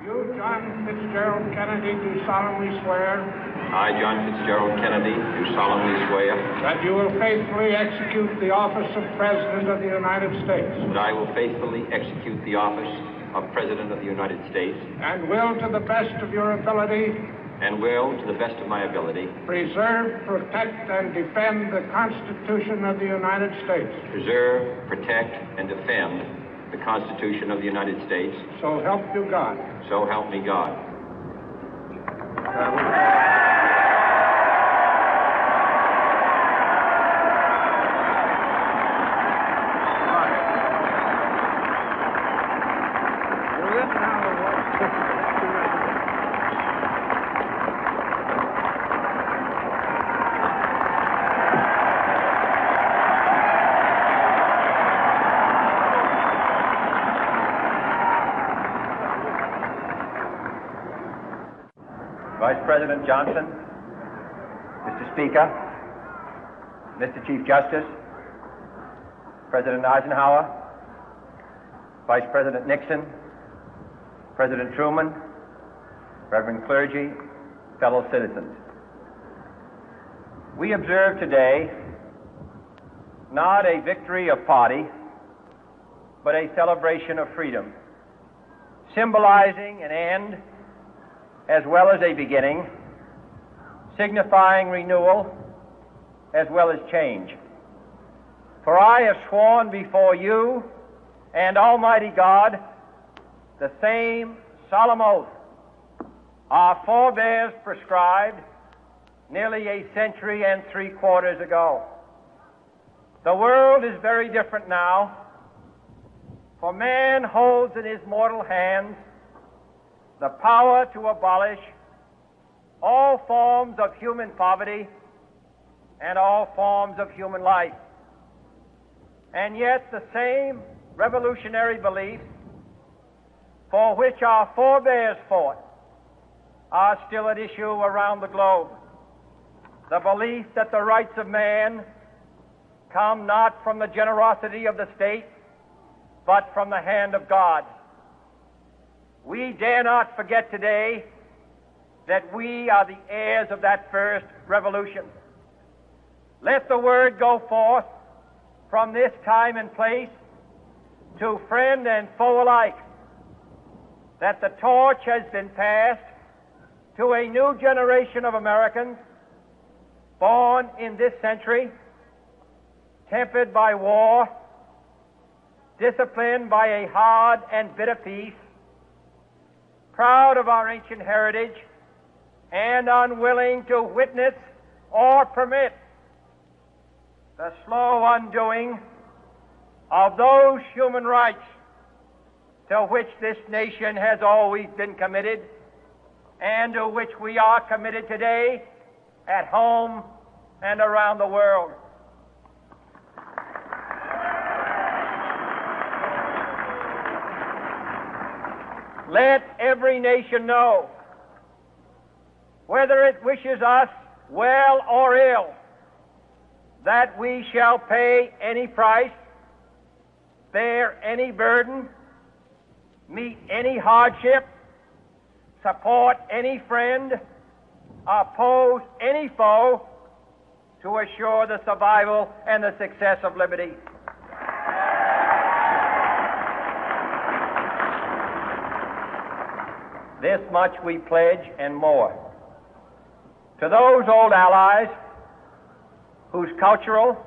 You, John Fitzgerald Kennedy, do solemnly swear. I, John Fitzgerald Kennedy, do solemnly swear. That you will faithfully execute the office of President of the United States. That I will faithfully execute the office of President of the United States. And will, to the best of your ability. And will, to the best of my ability. Preserve, protect, and defend the Constitution of the United States. Preserve, protect, and defend the Constitution of the United States. So help you God. So help me God. Vice President Johnson, Mr. Speaker, Mr. Chief Justice, President Eisenhower, Vice President Nixon, President Truman, Reverend clergy, fellow citizens. We observe today not a victory of party, but a celebration of freedom, symbolizing an end as well as a beginning, signifying renewal as well as change. For I have sworn before you and Almighty God the same solemn oath our forebears prescribed nearly a century and 3/4 ago. The world is very different now, for man holds in his mortal hands the power to abolish all forms of human poverty and all forms of human life. And yet the same revolutionary beliefs for which our forebears fought are still at issue around the globe. The belief that the rights of man come not from the generosity of the state, but from the hand of God. We dare not forget today that we are the heirs of that first revolution. Let the word go forth from this time and place to friend and foe alike that the torch has been passed to a new generation of Americans born in this century, tempered by war, disciplined by a hard and bitter peace, proud of our ancient heritage, and unwilling to witness or permit the slow undoing of those human rights to which this nation has always been committed and to which we are committed today at home and around the world. Let every nation know, whether it wishes us well or ill, that we shall pay any price, bear any burden, meet any hardship, support any friend, oppose any foe to assure the survival and the success of liberty. This much we pledge and more. To those old allies whose cultural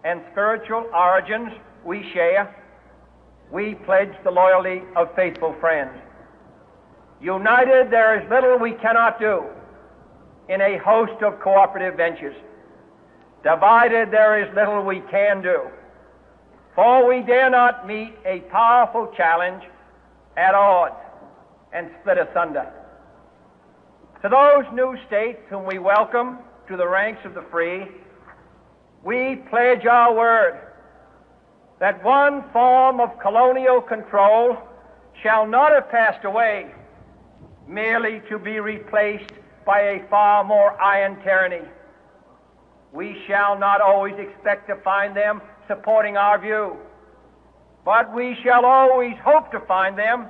and spiritual origins we share, we pledge the loyalty of faithful friends. United, there is little we cannot do in a host of cooperative ventures. Divided, there is little we can do, for we dare not meet a powerful challenge at odds and split asunder. To those new states whom we welcome to the ranks of the free, we pledge our word that one form of colonial control shall not have passed away merely to be replaced by a far more iron tyranny. We shall not always expect to find them supporting our view, but we shall always hope to find them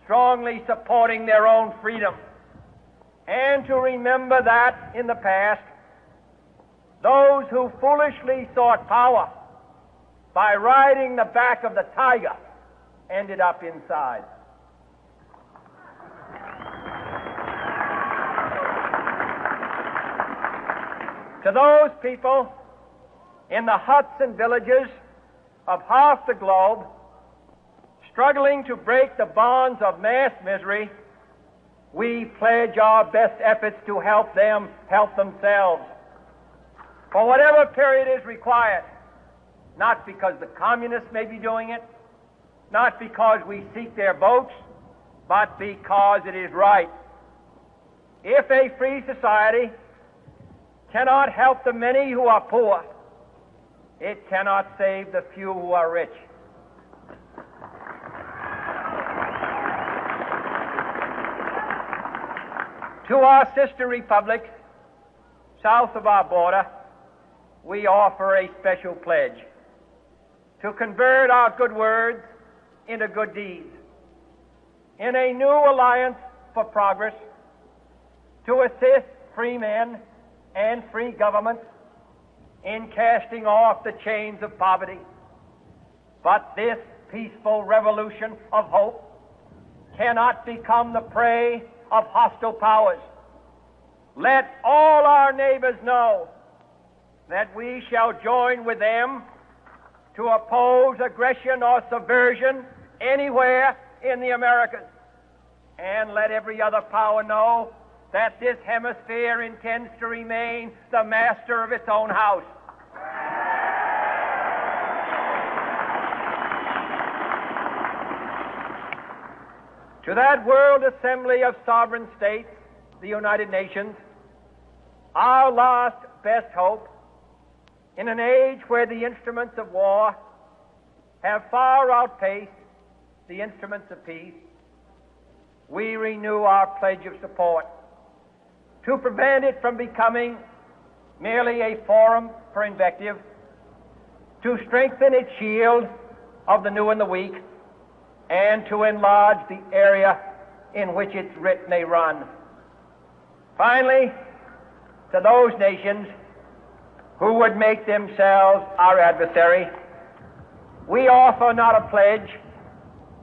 strongly supporting their own freedom, and to remember that in the past, those who foolishly sought power by riding the back of the tiger ended up inside. To those people in the huts and villages of half the globe struggling to break the bonds of mass misery, we pledge our best efforts to help them help themselves for whatever period is required, not because the communists may be doing it, not because we seek their votes, but because it is right. If a free society cannot help the many who are poor, it cannot save the few who are rich. To our sister republics south of our border, we offer a special pledge to convert our good words into good deeds, in a new alliance for progress, to assist free men and free governments in casting off the chains of poverty. But this peaceful revolution of hope cannot become the prey of hostile powers. Let all our neighbors know that we shall join with them to oppose aggression or subversion anywhere in the Americas. And let every other power know that this hemisphere intends to remain the master of its own house. To that World Assembly of Sovereign States, the United Nations, our last best hope, in an age where the instruments of war have far outpaced the instruments of peace, we renew our pledge of support to prevent it from becoming merely a forum for invective, to strengthen its shield of the new and the weak, and to enlarge the area in which its writ may run. Finally, to those nations who would make themselves our adversary, we offer not a pledge,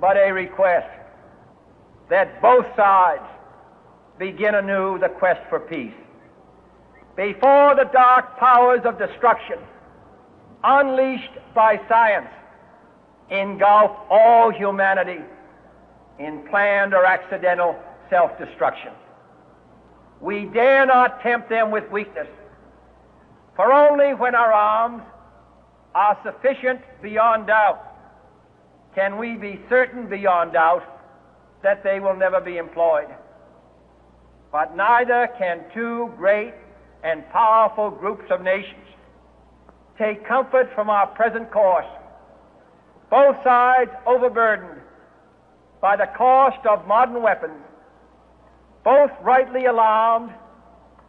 but a request that both sides begin anew the quest for peace. Before the dark powers of destruction, unleashed by science, engulf all humanity in planned or accidental self-destruction, we dare not tempt them with weakness, for only when our arms are sufficient beyond doubt can we be certain beyond doubt that they will never be employed. But neither can two great and powerful groups of nations take comfort from our present course, both sides overburdened by the cost of modern weapons, both rightly alarmed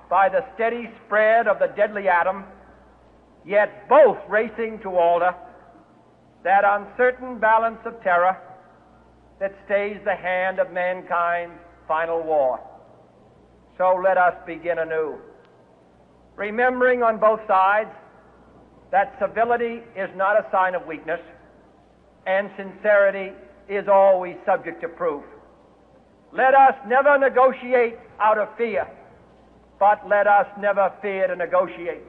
by the steady spread of the deadly atom, yet both racing to alter that uncertain balance of terror that stays the hand of mankind's final war. So let us begin anew, remembering on both sides that civility is not a sign of weakness, and sincerity is always subject to proof. Let us never negotiate out of fear, but let us never fear to negotiate.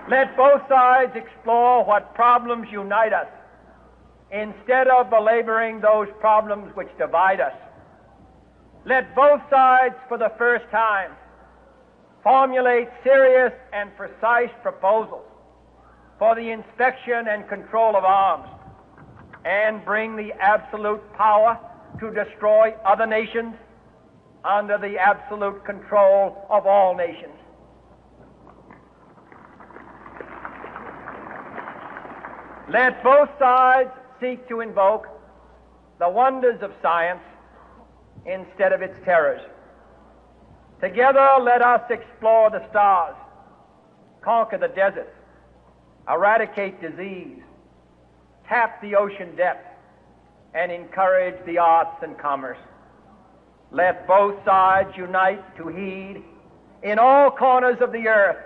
Let both sides explore what problems unite us, instead of belaboring those problems which divide us. Let both sides, for the first time, formulate serious and precise proposals for the inspection and control of arms, and bring the absolute power to destroy other nations under the absolute control of all nations. Let both sides seek to invoke the wonders of science instead of its terrors. Together, let us explore the stars, conquer the deserts, eradicate disease, tap the ocean depth, and encourage the arts and commerce. Let both sides unite to heed in all corners of the earth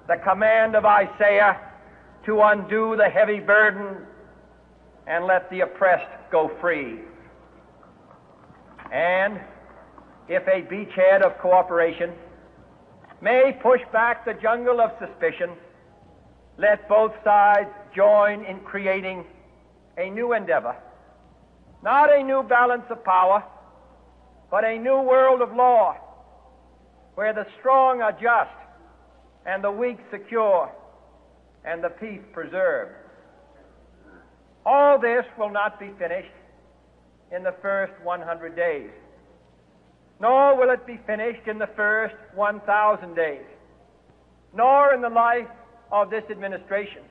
the command of Isaiah to undo the heavy burden and let the oppressed go free. And if a beachhead of cooperation may push back the jungle of suspicion, let both sides join in creating a new endeavor, not a new balance of power, but a new world of law, where the strong are just and the weak secure and the peace preserved. All this will not be finished in the first 100 days, nor will it be finished in the first 1,000 days, nor in the life of this administration,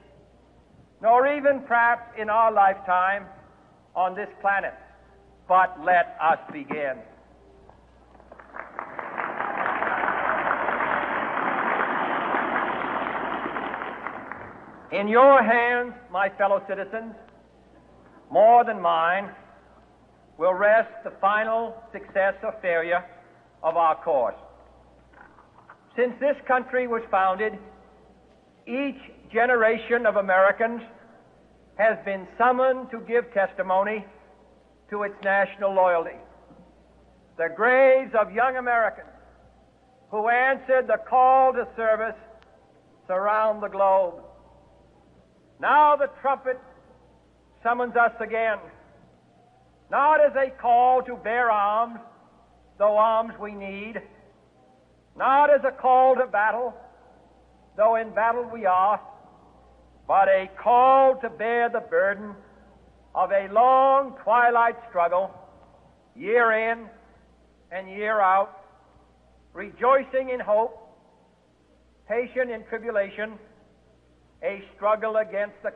nor even perhaps in our lifetime on this planet. But let us begin. In your hands, my fellow citizens, more than mine, will rest the final success or failure of our course. Since this country was founded, each generation of Americans has been summoned to give testimony to its national loyalty. The graves of young Americans who answered the call to service surround the globe. Now the trumpet summons us again, not as a call to bear arms, though arms we need, not as a call to battle, though in battle we are, but a call to bear the burden of a long twilight struggle, year in and year out, rejoicing in hope, patient in tribulation, a struggle against the